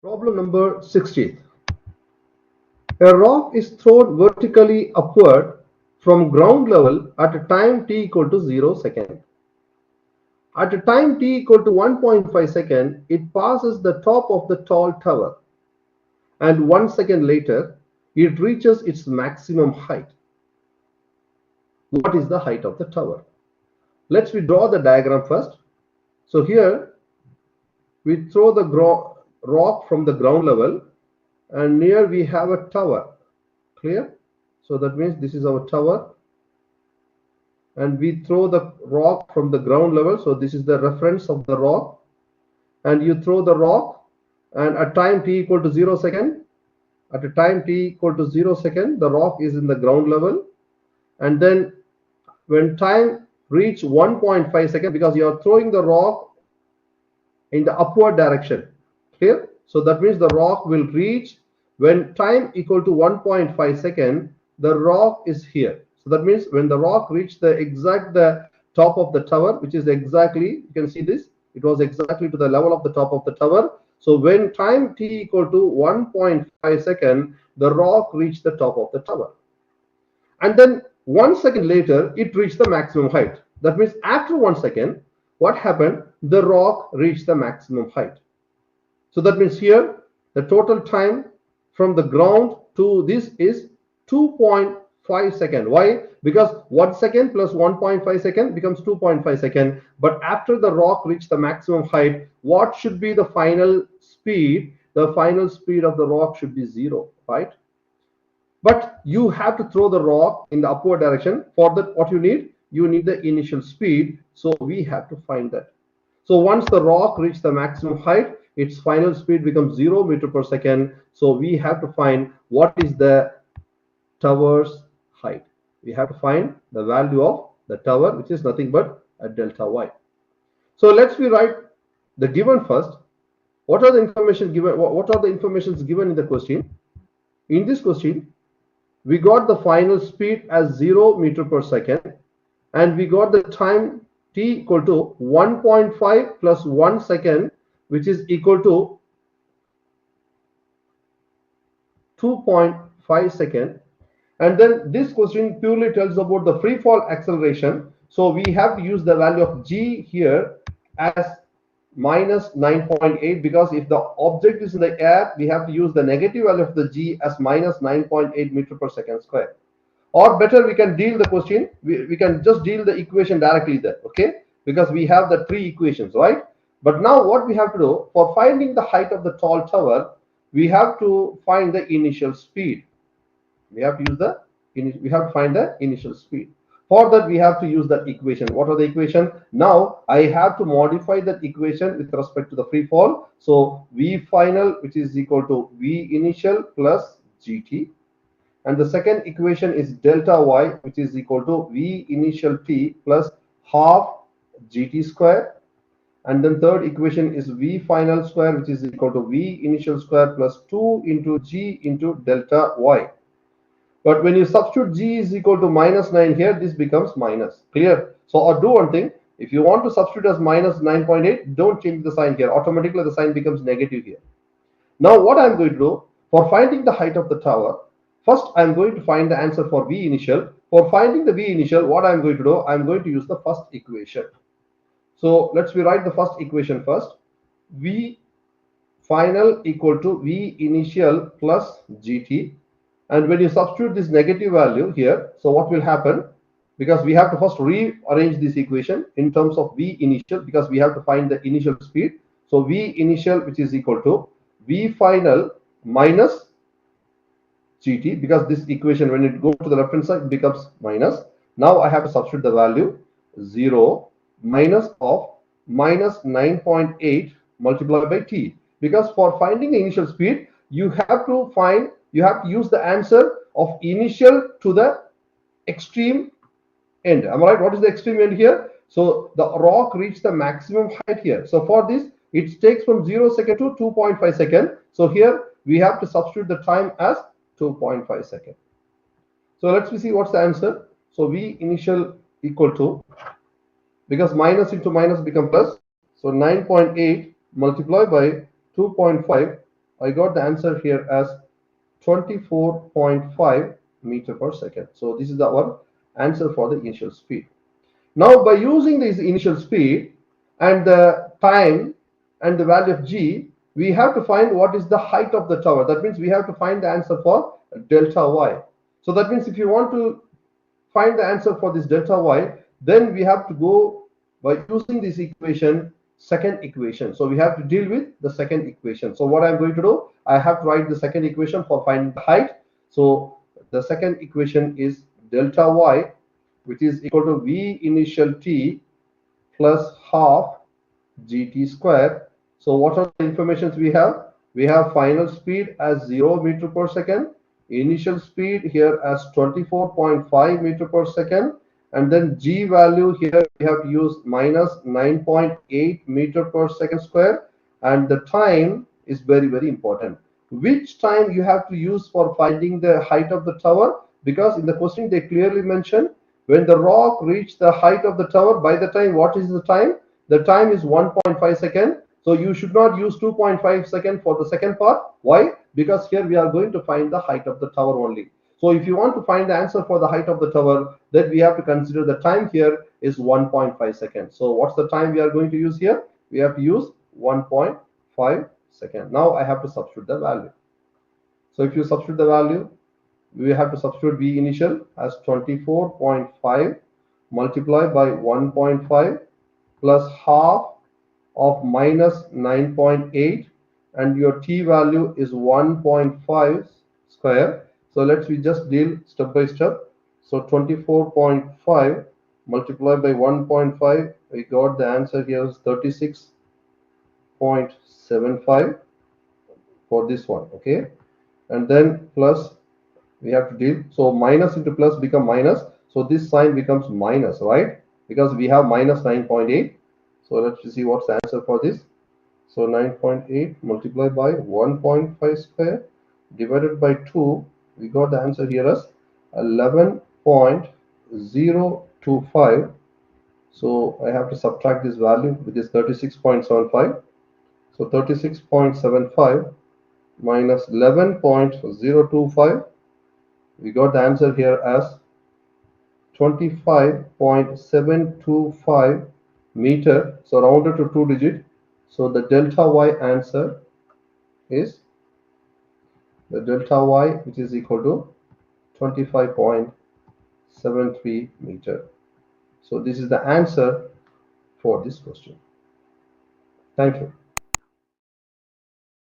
Problem number 60. A rock is thrown vertically upward from ground level at a time t equal to 0 second. At a time t equal to 1.5 second, it passes the top of the tall tower, and 1 second later, it reaches its maximum height. What is the height of the tower? Let's draw the diagram first. So here, we throw the rock from the ground level, and near we have a tower. Clear? So that means this is our tower, and we throw the rock from the ground level. So this is the reference of the rock, and you throw the rock, and at time t equal to 0 second, at a time t equal to 0 second, the rock is in the ground level, and then when time reach 1.5 second, because you are throwing the rock in the upward direction. Clear? So that means the rock will reach, when time equal to 1.5 second, the rock is here. So that means when the rock reached the top of the tower, which is exactly, you can see this, it was exactly to the level of the top of the tower. So when time t equal to 1.5 second, the rock reached the top of the tower. And then 1 second later, it reached the maximum height. That means after 1 second, what happened? The rock reached the maximum height. So that means here, the total time from the ground to this is 2.5 second. Why? Because 1 second plus 1.5 second becomes 2.5 second. But after the rock reached the maximum height, what should be the final speed? The final speed of the rock should be 0, right? But you have to throw the rock in the upward direction. For that, what you need? You need the initial speed. So we have to find that. So once the rock reaches the maximum height, its final speed becomes 0 meter per second. So we have to find what is the tower's height. We have to find the value of the tower, which is nothing but a delta y. So let's write the given first. What are the information given? What are the informations given in the question? In this question, we got the final speed as 0 meter per second, and we got the time t equal to 1.5 plus 1 second, which is equal to 2.5 second. And then this question purely tells about the free fall acceleration. So we have to use the value of g here as minus 9.8, because if the object is in the air, we have to use the negative value of the g as minus 9.8 meter per second square. Or better, we can deal the question, we can just deal the equation directly there, okay? Because we have the three equations, right? But now what we have to do, for finding the height of the tall tower, we have to find the initial speed. We have to find the initial speed. For that, we have to use that equation. What are the equation? Now I have to modify that equation with respect to the free fall. So v final, which is equal to v initial plus gt, and the second equation is delta y, which is equal to v initial t plus half gt square, and then third equation is v final square, which is equal to v initial square plus 2 into g into delta y. But when you substitute g is equal to minus 9 here, this becomes minus. Clear? So, or do one thing. If you want to substitute as minus 9.8, don't change the sign here. Automatically, the sign becomes negative here. Now, what I'm going to do, for finding the height of the tower, first I'm going to find the answer for v initial. For finding the v initial, what I'm going to do, I'm going to use the first equation. So, let's rewrite the first equation first. V final equal to v initial plus gt. And when you substitute this negative value here, so what will happen? Because we have to first rearrange this equation in terms of v initial, because we have to find the initial speed. So v initial, which is equal to v final minus gt, because this equation, when it goes to the reference side, it becomes minus. Now I have to substitute the value 0 minus of minus 9.8 multiplied by t. Because for finding the initial speed, you have to use the answer of initial to the extreme end. Am I right? What is the extreme end here? So the rock reached the maximum height here. So for this, it takes from 0 second to 2.5 second. So here we have to substitute the time as 2.5 second. So let's see what's the answer. So v initial equal to, because minus into minus become plus, so 9.8 multiplied by 2.5, I got the answer here as 24.5 meter per second. So this is our answer for the initial speed. Now by using this initial speed and the time and the value of g, we have to find what is the height of the tower. That means we have to find the answer for delta y. So that means if you want to find the answer for this delta y, then we have to go by using this equation, second equation. So we have to deal with the second equation. So what I'm going to do, I have to write the second equation for finding the height. So the second equation is delta y, which is equal to v initial t plus half gt square. So what are the informations we have? We have final speed as 0 meter per second, initial speed here as 24.5 meter per second, and then g value here we have used minus 9.8 meter per second square, and the time is very important. Which time you have to use for finding the height of the tower? Because in the question they clearly mention when the rock reached the height of the tower, by the time, what is the time? The time is 1.5 second. So you should not use 2.5 second for the second part. Why? Because here we are going to find the height of the tower only. So if you want to find the answer for the height of the tower, then we have to consider the time here is 1.5 seconds. So what's the time we are going to use here? We have to use 1.5 seconds. Now I have to substitute the value. So if you substitute the value, we have to substitute v initial as 24.5 multiplied by 1.5 plus half of minus 9.8, and your t value is 1.5 square. So let's we just deal step by step. So 24.5 multiplied by 1.5, we got the answer here is 36.75 for this one. Okay, and then plus we have to deal. So minus into plus become minus. So this sign becomes minus, right? Because we have minus 9.8. So let's see what's the answer for this. So 9.8 multiplied by 1.5 square divided by 2. We got the answer here as 11.025. So I have to subtract this value, which is 36.75. So 36.75 minus 11.025. We got the answer here as 25.725 meter. So rounded to 2 digit. So the delta y answer is the delta y, which is equal to 25.73 meter. So this is the answer for this question. Thank you.